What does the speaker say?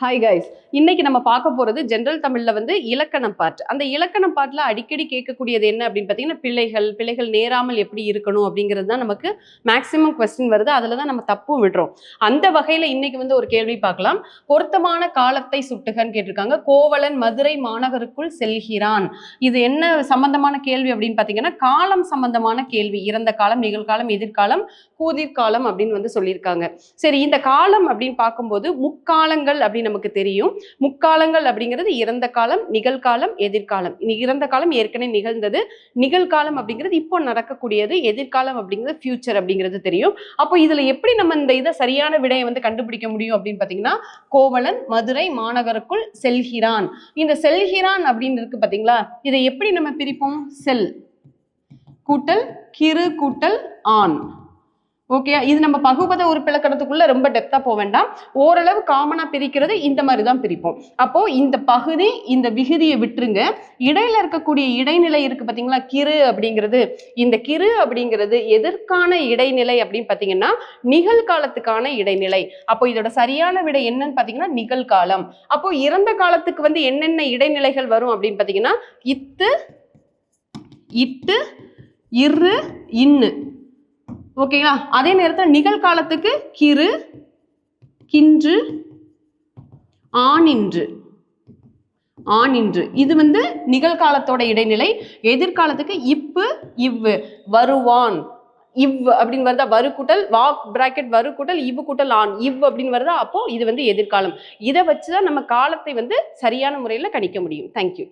Hi guys, இன்னைக்கு நம்ம பார்க்க போறது ஜென்ரல் தமிழ்ல இலக்கணம் பார்ட். அந்த இலக்கணம் பார்ட்ல அடிக்கடி கேட்கக்கூடியது என்ன அப்படின்னு பார்த்தீங்கன்னா, பிழைகள் நேராமல் எப்படி இருக்கணும் அப்படிங்கிறது தான் நமக்கு மேக்சிமம் கொஸ்டின் வருது. அதில் தான் நம்ம தப்பும் விடுறோம். அந்த வகையில் இன்னைக்கு ஒரு கேள்வி பார்க்கலாம். பொருத்தமான காலத்தை சுட்டுகன்னு கேட்டிருக்காங்க. கோவலன் மதுரை மாநகருக்குள் செல்கிறான். இது என்ன சம்பந்தமான கேள்வி அப்படின்னு பார்த்தீங்கன்னா, காலம் சம்பந்தமான கேள்வி. இறந்த காலம், நிகழ்காலம், எதிர்காலம், கூதிர்காலம் அப்படின்னு சொல்லியிருக்காங்க. சரி, இந்த காலம் அப்படின்னு பார்க்கும்போது முக்காலங்கள் அப்படின்னு நமக்கு தெரியும். முக்காலங்கள் அப்படிங்கிறது இறந்த காலம், நிகழ்காலம், எதிர்காலம். இறந்த காலம் ஏற்கனவே நிகழ்ந்தது, நிகழ்காலம் அப்படிங்கிறது இப்போ நடக்கக்கூடியது, எதிர்காலம் அப்படிங்கிறது ஃபியூச்சர் அப்படிங்கிறது தெரியும். அப்போ இதுல எப்படி நம்ம இந்த இதை சரியான விடையை கண்டுபிடிக்க முடியும் அப்படின்னு பாத்தீங்கன்னா, கோவலன் மதுரை மாநகருக்குள் செல்கிறான். இந்த செல்கிறான் அப்படின்னு இருக்கு பாத்தீங்களா, இதை எப்படி நம்ம பிரிப்போம்? செல் கூட்டல் கிரு கூட்டல் ஆண். ஓகே, இது நம்ம பகுபத உறுப்பிலக்கணத்துக்குள்ள ரொம்ப டெப்தா போக வேண்டாம். ஓரளவு காமனா பிரிக்கிறது இந்த மாதிரி தான் பிரிப்போம். அப்போ இந்த பகுதி, இந்த விகுதியை விட்டுருங்க. இடையில இருக்கக்கூடிய இடைநிலை இருக்கு பாத்தீங்களா, கிரு அப்படிங்கிறது. இந்த கிரு அப்படிங்கிறது எதற்கான இடைநிலை அப்படின்னு பாத்தீங்கன்னா, நிகழ்காலத்துக்கான இடைநிலை. அப்போ இதோட சரியான விடை என்னன்னு பாத்தீங்கன்னா நிகழ்காலம். அப்போ இறந்த காலத்துக்கு என்னென்ன இடைநிலைகள் வரும் அப்படின்னு பாத்தீங்கன்னா, இத்து, இட்டு, இரு, இன்னு. ஓகேங்களா? அதே நேரத்தில் நிகழ்காலத்துக்கு கிரு, கின்று, ஆனின்று. இது நிகழ்காலத்தோட இடைநிலை. எதிர்காலத்துக்கு இப்பு, இவ்வு. வருவான், இவ் அப்படின்னு வருதா, வரு கூட்டல் வா பிராக்கெட் வரு கூட்டல் இவ்வு கூட்டல் ஆண், இவ் அப்படின்னு வருதா. அப்போ இது எதிர்காலம். இதை வச்சுதான் நம்ம காலத்தை சரியான முறையில் கணிக்க முடியும். தேங்க்யூ.